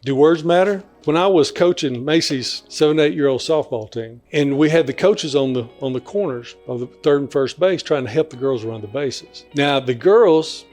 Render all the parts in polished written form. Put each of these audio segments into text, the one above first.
Do words matter? When I was coaching Macy's 7 to 8 year old softball team, and we had the coaches on the corners of the third and first base trying to help the girls run the bases. Now the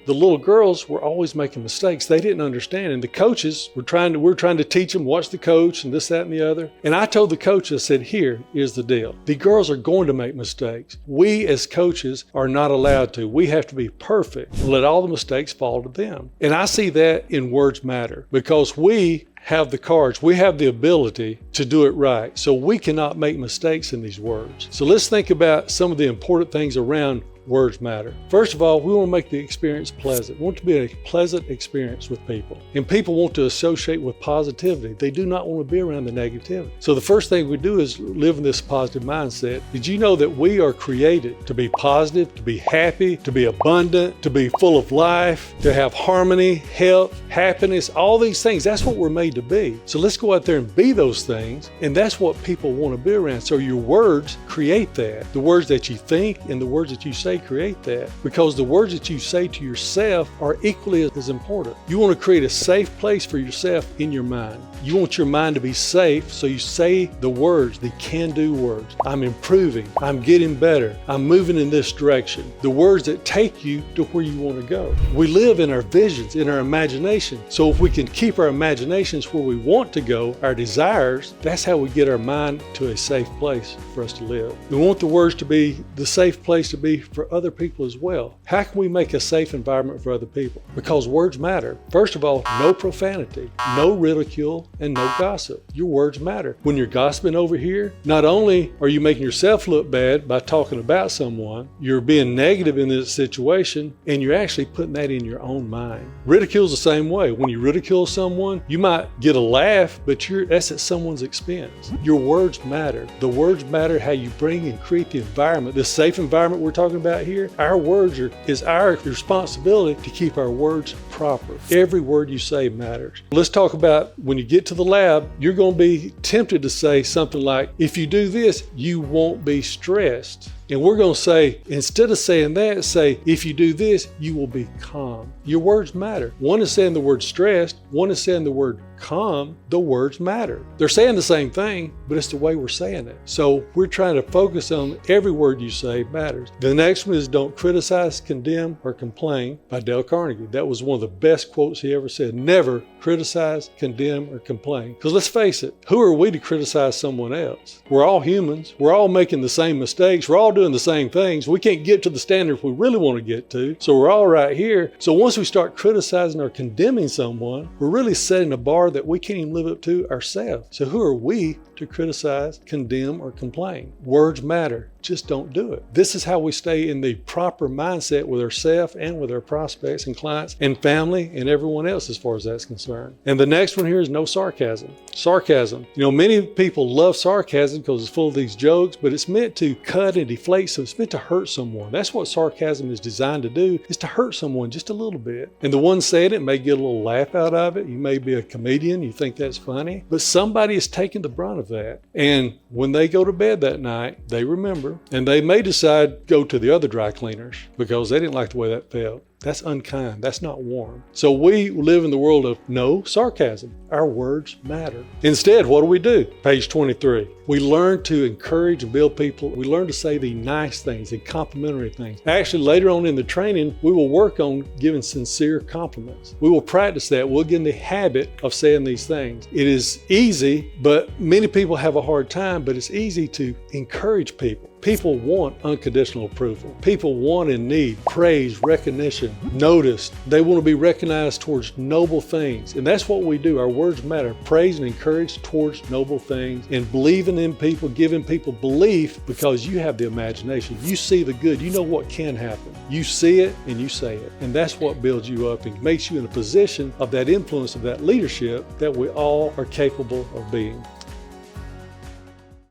little girls were always making mistakes. They didn't understand, and the coaches were trying to teach them, watch the coach and this, that, and the other. And I told the coach, I said, here is the deal. The girls are going to make mistakes. We as coaches are not allowed to. We have to be perfect and let all the mistakes fall to them. And I see that in Words Matter, because we have the cards, we have the ability to do it right. So we cannot make mistakes in these words. So let's think about some of the important things around words matter. First of all, we want to make the experience pleasant. We want it to be a pleasant experience with people. And people want to associate with positivity. They do not want to be around the negativity. So the first thing we do is live in this positive mindset. Did you know that we are created to be positive, to be happy, to be abundant, to be full of life, to have harmony, health, happiness, all these things? That's what we're made to be. So let's go out there and be those things. And that's what people want to be around. So your words create that. The words that you think and the words that you say create that, because the words that you say to yourself are equally as important. You want to create a safe place for yourself in your mind. You want your mind to be safe, so you say the words, the can-do words. I'm improving, I'm getting better, I'm moving in this direction. The words that take you to where you want to go. We live in our visions, in our imagination. So if we can keep our imaginations where we want to go, our desires, that's how we get our mind to a safe place for us to live. We want the words to be the safe place to be for other people as well. How can we make a safe environment for other people? Because words matter. First of all, no profanity, no ridicule, and no gossip. Your words matter. When you're gossiping over here, not only are you making yourself look bad by talking about someone, you're being negative in this situation, and you're actually putting that in your own mind. Ridicule's the same way. When you ridicule someone, you might get a laugh, but that's at someone's expense. Your words matter. The words matter, how you bring and create the environment, the safe environment we're talking about here. Our words is our responsibility to keep our words proper. Every word you say matters. Let's talk about when you get to the lab, you're going to be tempted to say something like, if you do this, you won't be stressed. And we're going to say, instead of saying that, say, if you do this, you will be calm. Your words matter. One is saying the word stressed, one is saying the word calm. The words matter. They're saying the same thing, but it's the way we're saying it. So we're trying to focus on every word you say matters. The next one is don't criticize, condemn, or complain by Dale Carnegie. That was one of the best quotes he ever said. Never criticize, condemn, or complain. Because let's face it, who are we to criticize someone else? We're all humans. We're all making the same mistakes. We're all doing the same things. We can't get to the standard we really want to get to. So we're all right here. So once we start criticizing or condemning someone, we're really setting a bar that we can't even live up to ourselves. So who are we to criticize, condemn, or complain? Words matter. Just don't do it. This is how we stay in the proper mindset with ourselves and with our prospects and clients and family and everyone else as far as that's concerned. And the next one here is no sarcasm. Sarcasm. You know, many people love sarcasm because it's full of these jokes, but it's meant to cut and deflate, so it's meant to hurt someone. That's what sarcasm is designed to do, is to hurt someone just a little bit. And the one saying it may get a little laugh out of it. You may be a comedian, you think that's funny, but somebody is taking the brunt of that. And when they go to bed that night, they remember, and they may decide to go to the other dry cleaners because they didn't like the way that felt. That's unkind. That's not warm. So we live in the world of no sarcasm. Our words matter. Instead, what do? Page 23. We learn to encourage and build people. We learn to say the nice things, the complimentary things. Actually, later on in the training, we will work on giving sincere compliments. We will practice that. We'll get in the habit of saying these things. It is easy, but many people have a hard time, but it's easy to encourage people. People want unconditional approval. People want and need praise, recognition, noticed. They want to be recognized towards noble things. And that's what we do. Our words matter. Praise and encourage towards noble things, and believing in people, giving people belief, because you have the imagination. You see the good. You know what can happen. You see it and you say it. And that's what builds you up and makes you in a position of that influence, of that leadership that we all are capable of being.